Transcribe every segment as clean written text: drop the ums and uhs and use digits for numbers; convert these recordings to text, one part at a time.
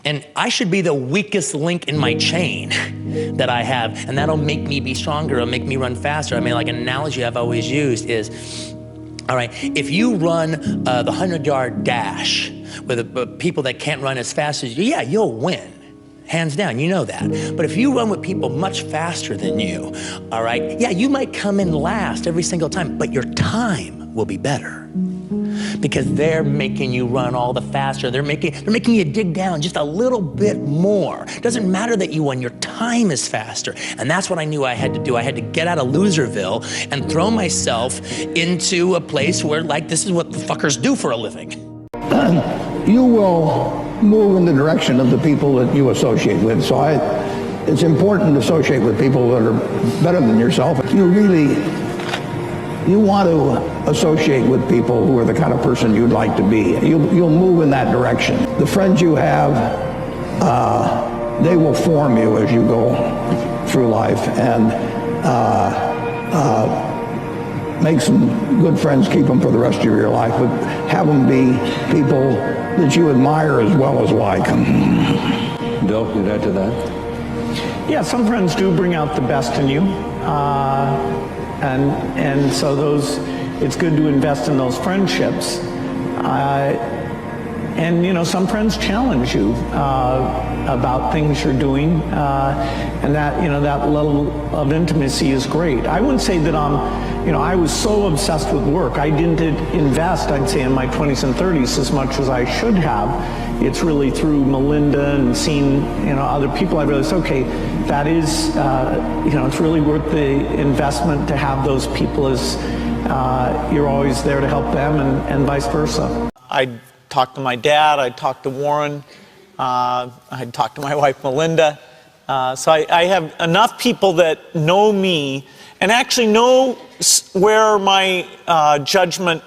And I should be the weakest link in my chain that I have, and that'll make me be stronger, it'll make me run faster. I mean, like an analogy I've always used is, all right, if you run the 100-yard dash with people that can't run as fast as you, yeah, you'll win. Hands down, you know that. But if you run with people much faster than you, all right, yeah, you might come in last every single time, but your time will be better. Because they're making you run all the faster. They're making you dig down just a little bit more. It doesn't matter that you won, your time is faster. And that's what I knew I had to do. I had to get out of Loserville and throw myself into a place where, like, this is what the fuckers do for a living. You will move in the direction of the people that you associate with. So it's important to associate with people that are better than yourself. You want to associate with people who are the kind of person you'd like to be. You'll move in that direction. The friends you have, they will form you as you go through life, and make some good friends, keep them for the rest of your life, but have them be people that you admire as well as like. Bill, you'd add to that? Yeah, some friends do bring out the best in you. And so it's good to invest in those friendships. And you know, some friends challenge you about things you're doing, and that, you know, that level of intimacy is great. I wouldn't say that I was so obsessed with work. I didn't invest, I'd say, in my 20s and 30s as much as I should have. It's really through Melinda and seeing, you know, other people I realized, okay, that is, you know, it's really worth the investment to have those people, as you're always there to help them, and vice versa. I'd talk to my dad, I'd talk to Warren, I'd talk to my wife Melinda. So I have enough people that know me and actually know where my judgment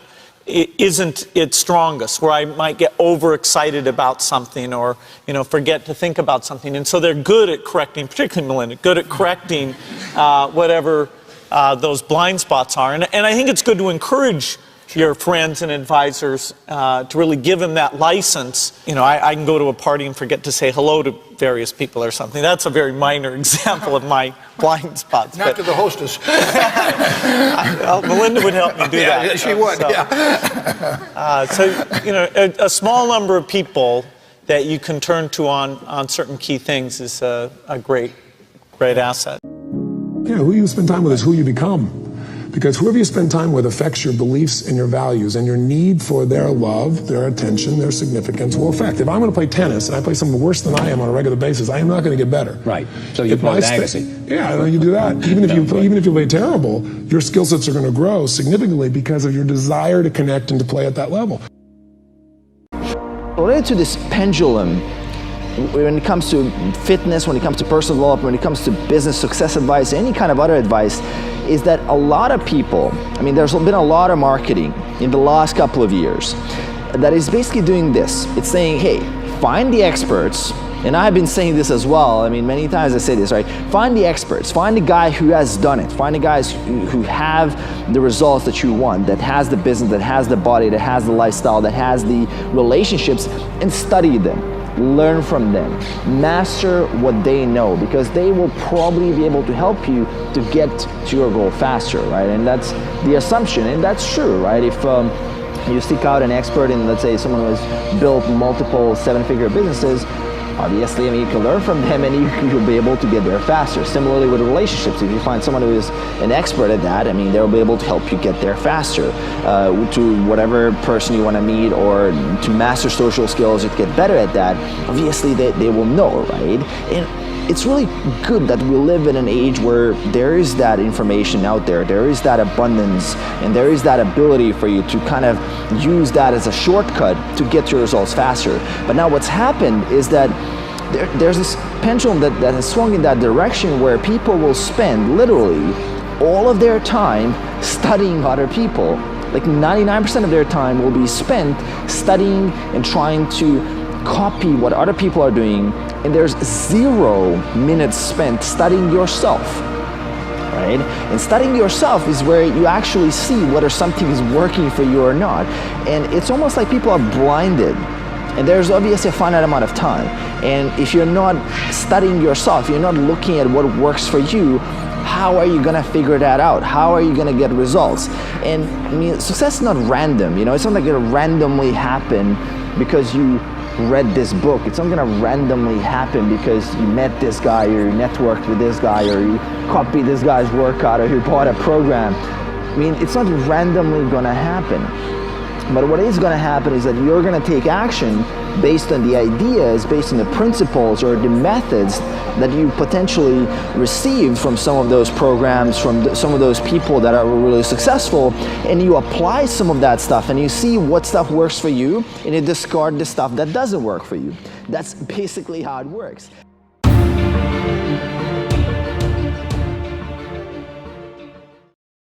isn't its strongest, where I might get overexcited about something, or, you know, forget to think about something. And so they're good at correcting, particularly Melinda, good at correcting whatever those blind spots are. And I think it's good to encourage your friends and advisors to really give them that license. You know, I can go to a party and forget to say hello to various people or something. That's a very minor example of my blind spots. Not to the hostess. Well, Melinda would help me do that. Yeah, she would, so, yeah. So, you know, a small number of people that you can turn to on certain key things is a great asset. Yeah, who you spend time with is who you become. Because whoever you spend time with affects your beliefs and your values, and your need for their love, their attention, their significance will affect. If I'm going to play tennis and I play someone worse than I am on a regular basis, I am not going to get better. Right. So you play Agassi. Yeah, you do that. Even if you play terrible, your skill sets are going to grow significantly because of your desire to connect and to play at that level. Related to this pendulum, when it comes to fitness, when it comes to personal development, when it comes to business success advice, any kind of other advice, is that a lot of people, I mean, there's been a lot of marketing in the last couple of years that is basically doing this. It's saying, hey, find the experts, and I've been saying this as well. I mean, many times I say this, right? Find the experts, find the guy who has done it, find the guys who have the results that you want, that has the business, that has the body, that has the lifestyle, that has the relationships, and study them. Learn from them, master what they know, because they will probably be able to help you to get to your goal faster, right? And that's the assumption, and that's true, right? If you seek out an expert in, let's say, someone who has built multiple seven-figure businesses, obviously, I mean, you can learn from them and you'll be able to get there faster. Similarly with relationships, if you find someone who is an expert at that, I mean, they'll be able to help you get there faster. To whatever person you want to meet, or to master social skills, or to get better at that, obviously they will know, right? And it's really good that we live in an age where there is that information out there, there is that abundance, and there is that ability for you to kind of use that as a shortcut to get your results faster. But now what's happened is that there's this pendulum that has swung in that direction, where people will spend literally all of their time studying other people. Like 99% of their time will be spent studying and trying to copy what other people are doing, and there's 0 minutes spent studying yourself, right? And studying yourself is where you actually see whether something is working for you or not. And it's almost like people are blinded And there's obviously a finite amount of time. And if you're not studying yourself, you're not looking at what works for you, how are you gonna figure that out? How are you gonna get results? And I mean, success is not random, you know, it's not like it'll randomly happen because you read this book. It's not gonna randomly happen because you met this guy or you networked with this guy or you copied this guy's workout or you bought a program. I mean, it's not randomly gonna happen. But what is going to happen is that you're going to take action based on the ideas, based on the principles or the methods that you potentially received from some of those programs, from some of those people that are really successful, and you apply some of that stuff and you see what stuff works for you and you discard the stuff that doesn't work for you. That's basically how it works.